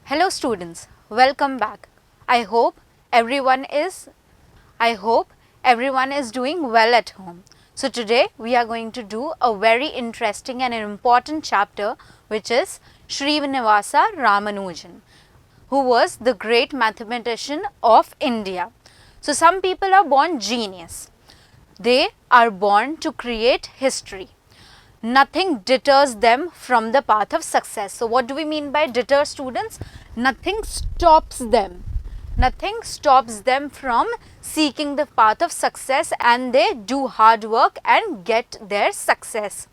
Hello students, welcome back. I hope everyone is doing well at home. So today we are going to do a very interesting and an important chapter, which is Srinivasa Ramanujan, who was the great mathematician of India. So some people are born genius. They are born to create history. Nothing deters them from the path of success. So what do we mean by deter, students? Nothing stops them. Nothing stops them from seeking the path of success, and they do hard work and get their success.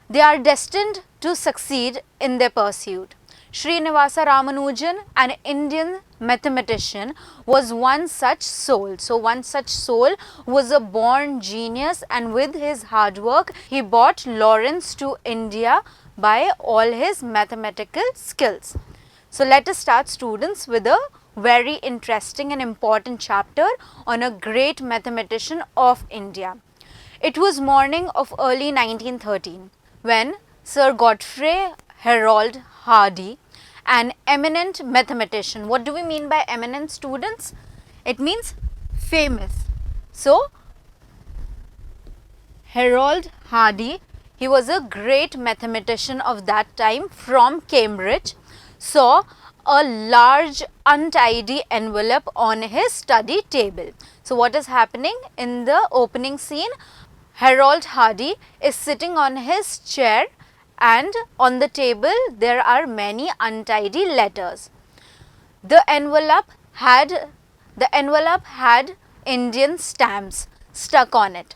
They are destined to succeed in their pursuit. Srinivasa Ramanujan, an Indian mathematician, was one such soul. So one such soul was a born genius, and with his hard work he brought Lawrence to India by all his mathematical skills. So let us start, students, with a very interesting and important chapter on a great mathematician of India. It was morning of early 1913 when Sir Godfrey Harold Hardy, an eminent mathematician. What do we mean by eminent, students? It means famous. So Harold Hardy, he was a great mathematician of that time from Cambridge, saw a large untidy envelope on his study table. So what is happening in the opening scene? Harold Hardy is sitting on his chair, and on the table there are many untidy letters. The envelope had Indian stamps stuck on it.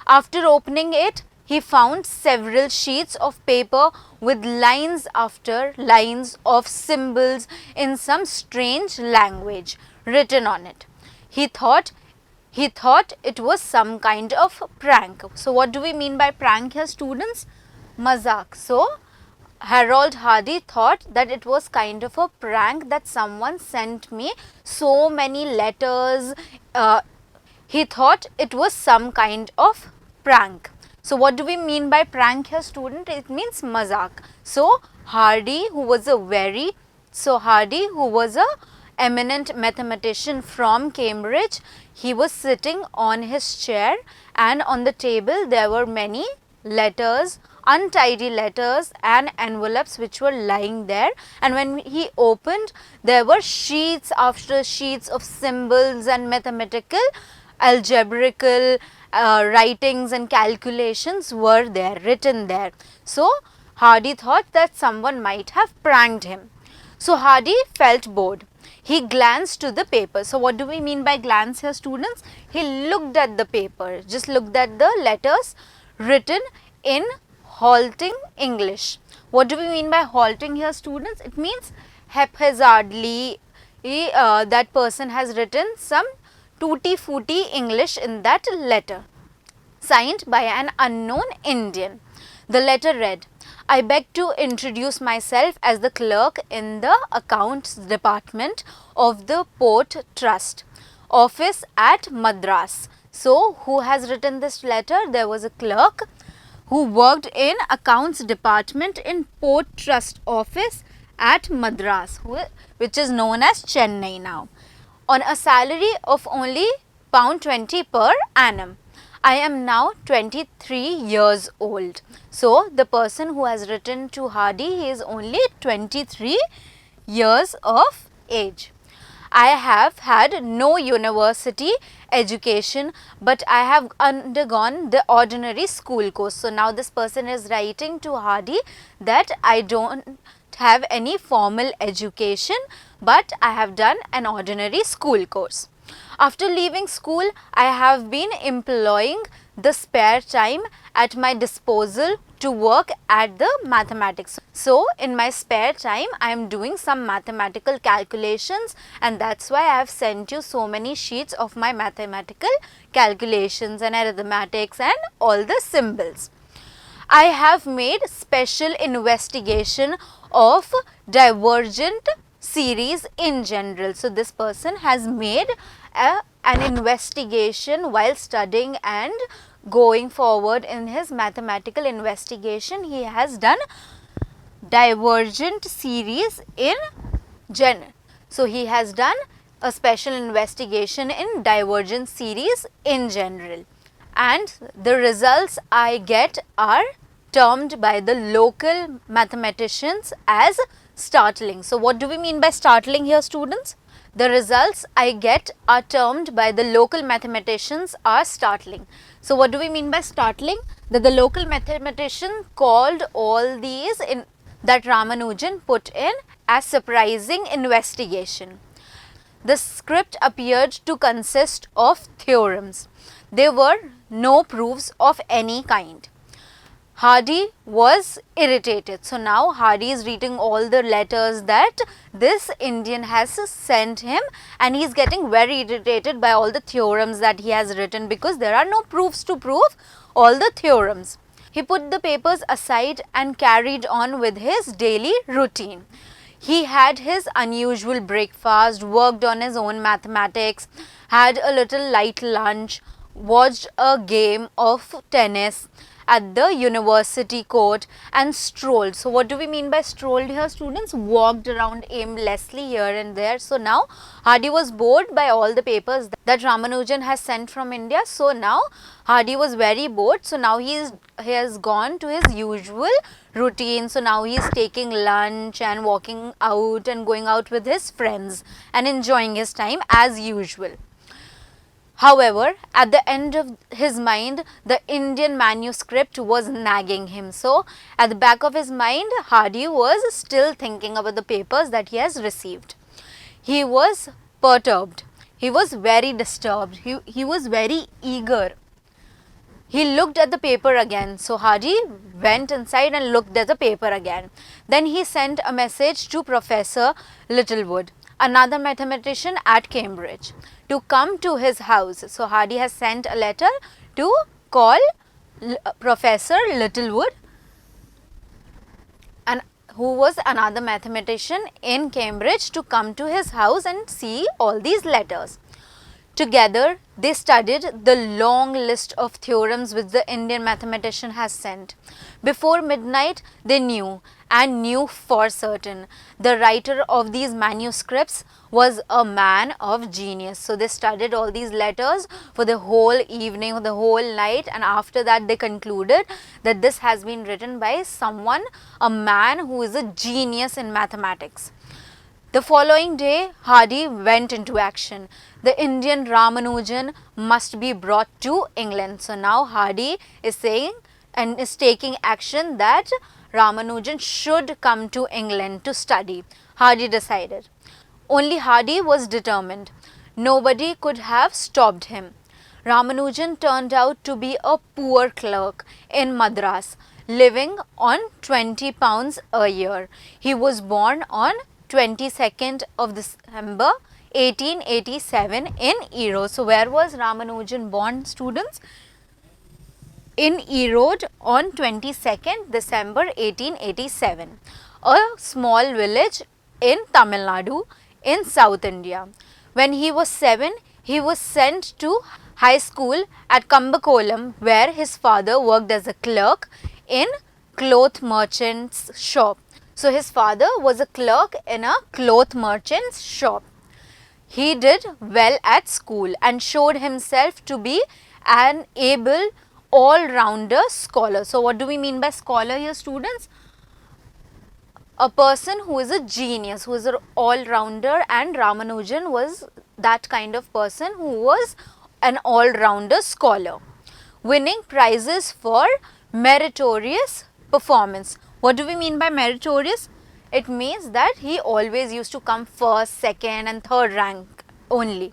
After opening it, he found several sheets of paper with lines after lines of symbols in some strange language written on it. He thought it was some kind of prank. So what do we mean by prank here, students? Mazak. So Harold Hardy thought that it was kind of a prank, that someone sent me so many letters. He thought it was some kind of prank. So what do we mean by prank here, student? It means mazak. So Hardy, who was a eminent mathematician from Cambridge, he was sitting on his chair, and on the table there were many letters, untidy letters and envelopes which were lying there, and when he opened, there were sheets after sheets of symbols and mathematical, algebraical writings and calculations were there, written there. So Hardy thought that someone might have pranked him. So Hardy felt bored. He glanced to the paper. So what do we mean by glance here, students? He looked at the paper, just looked at the letters written in halting English. What do we mean by halting here, students? It means haphazardly. That person has written some tutti-frutti English in that letter, signed by an unknown Indian. The letter read, "I beg to introduce myself as the clerk in the accounts department of the Port Trust office at Madras." So who has written this letter? There was a clerk who worked in accounts department in Port Trust office at Madras, which is known as Chennai now, on a salary of only £20 per annum. I am now 23 years old. So the person who has written to Hardy, he is only 23 years of age. I have had no university education, but I have undergone the ordinary school course. So now this person is writing to Hardy that I don't have any formal education, but I have done an ordinary school course. After leaving school, I have been employing the spare time at my disposal to work at the mathematics. So in my spare time, I am doing some mathematical calculations, and that's why I have sent you so many sheets of my mathematical calculations and arithmetics and all the symbols. I have made special investigation of divergent series in general. So this person has made an investigation while studying and going forward in his mathematical investigation. He has done divergent series in So he has done a special investigation in divergence series in general, and the results I get are termed by the local mathematicians as startling. So what do we mean by startling here, students? The results I get are termed by the local mathematicians are startling. So what do we mean by startling? That the local mathematician called all these that Ramanujan put in as surprising investigation. The script appeared to consist of theorems. There were no proofs of any kind. Hardy was irritated. So now Hardy is reading all the letters that this Indian has sent him, and he is getting very irritated by all the theorems that he has written because there are no proofs to prove all the theorems. He put the papers aside and carried on with his daily routine. He had his unusual breakfast, worked on his own mathematics, had a little light lunch, watched a game of tennis at the university court, and strolled. So what do we mean by strolled here, students? Walked around aimlessly here and there. So now Hardy was bored by all the papers that Ramanujan has sent from India. So now Hardy was very bored. So now he has gone to his usual routine. So now he is taking lunch and walking out and going out with his friends and enjoying his time as usual. However, at the end of his mind, the Indian manuscript was nagging him. So, at the back of his mind, Hardy was still thinking about the papers that he has received. He was perturbed. He was very disturbed. He was very eager. He looked at the paper again. So, Hardy went inside and looked at the paper again. Then he sent a message to Professor Littlewood, another mathematician at Cambridge, to come to his house. So Hardy has sent a letter to call Professor Littlewood, and who was another mathematician in Cambridge, to come to his house and see all these letters. Together, they studied the long list of theorems which the Indian mathematician has sent. Before midnight, they knew for certain the writer of these manuscripts was a man of genius. So they studied all these letters for the whole evening, or the whole night, and after that they concluded that this has been written by someone, a man who is a genius in mathematics. The following day, Hardy went into action. The Indian Ramanujan must be brought to England. So now Hardy is saying and is taking action that Ramanujan should come to England to study. Hardy decided. Only Hardy was determined. Nobody could have stopped him. Ramanujan turned out to be a poor clerk in Madras, living on 20 pounds a year. He was born on 22nd of December 1887 in Erode. So where was Ramanujan born, students? In Erode on 22nd December 1887, a small village in Tamil Nadu in South India. When he was 7, he was sent to high school at Kumbakolam, where his father worked as a clerk in cloth merchant's shop. So his father was a clerk in a cloth merchant's shop. He did well at school and showed himself to be an able all-rounder scholar. So what do we mean by scholar here, students? A person who is a genius, who is an all-rounder, and Ramanujan was that kind of person who was an all-rounder scholar, winning prizes for meritorious performance. What do we mean by meritorious? It means that he always used to come first, second and third rank only.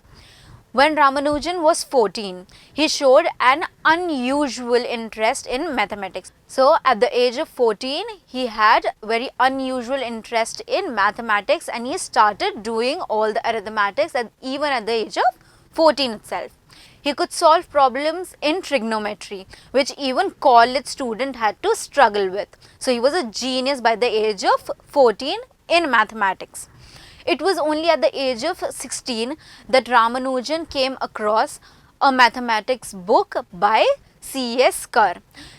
When Ramanujan was 14, he showed an unusual interest in mathematics. So at the age of 14, he had very unusual interest in mathematics, and he started doing all the arithmetics even at the age of 14 itself. He could solve problems in trigonometry, which even college student had to struggle with. So he was a genius by the age of 14 in mathematics. It was only at the age of 16 that Ramanujan came across a mathematics book by C.S. Kerr.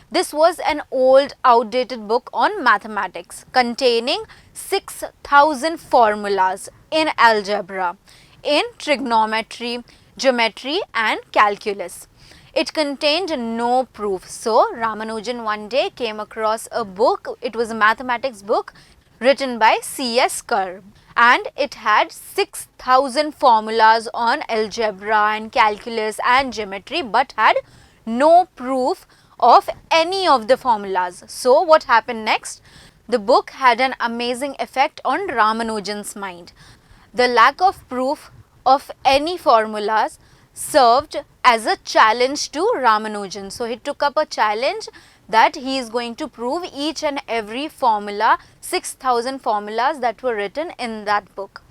This was an old, outdated book on mathematics containing 6,000 formulas in algebra, in trigonometry, geometry and calculus. It contained no proof. So, Ramanujan one day came across a book. It was a mathematics book written by C.S. Kerr, and it had 6,000 formulas on algebra and calculus and geometry, but had no proof of any of the formulas. So, what happened next? The book had an amazing effect on Ramanujan's mind. The lack of proof of any formulas served as a challenge to Ramanujan. So, he took up a challenge that he is going to prove each and every formula, 6,000 formulas that were written in that book.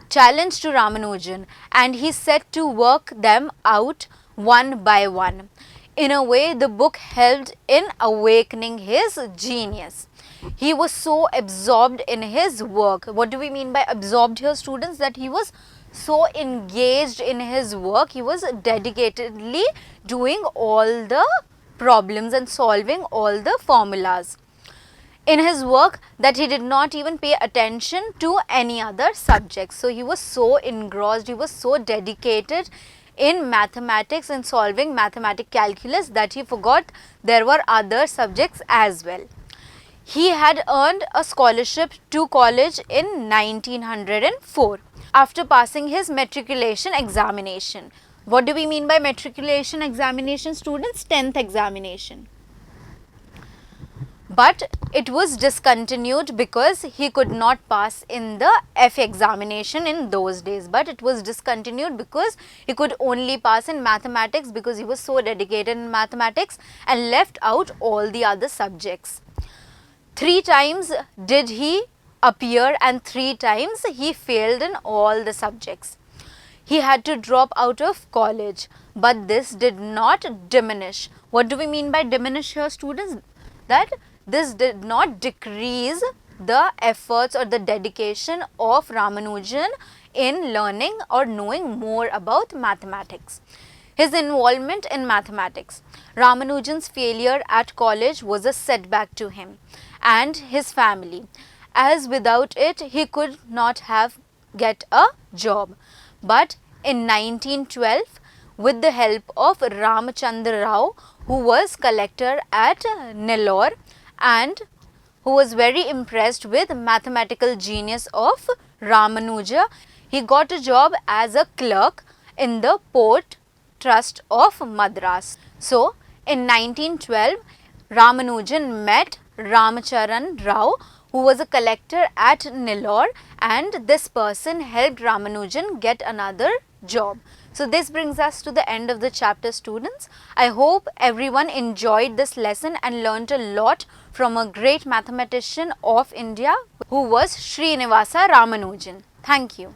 Challenge to Ramanujan, and he set to work them out one by one. In a way, the book helped in awakening his genius. He was so absorbed in his work. What do we mean by absorbed here, students? That he was so engaged in his work. He was dedicatedly doing all the problems and solving all the formulas in his work, that he did not even pay attention to any other subjects. So, he was so engrossed, he was so dedicated in mathematics and solving mathematic calculus that he forgot there were other subjects as well. He had earned a scholarship to college in 1904 after passing his matriculation examination. What do we mean by matriculation examination, students? 10th examination. But it was discontinued because he could not pass in the F examination in those days. But it was discontinued because he could only pass in mathematics, because he was so dedicated in mathematics and left out all the other subjects. 3 times did he appear and 3 times he failed in all the subjects. He had to drop out of college, but this did not diminish. What do we mean by diminish here, students? That this did not decrease the efforts or the dedication of Ramanujan in learning or knowing more about mathematics. His involvement in mathematics. Ramanujan's failure at college was a setback to him and his family, as without it he could not have get a job. But in 1912, with the help of Ramchandra Rao, who was collector at Nellore and who was very impressed with mathematical genius of Ramanuja, he got a job as a clerk in the Port Trust of Madras. So, in 1912, Ramanujan met Ramcharan Rao, who was a collector at Nellore, and this person helped Ramanujan get another job. So, this brings us to the end of the chapter, students. I hope everyone enjoyed this lesson and learnt a lot from a great mathematician of India who was Srinivasa Ramanujan. Thank you.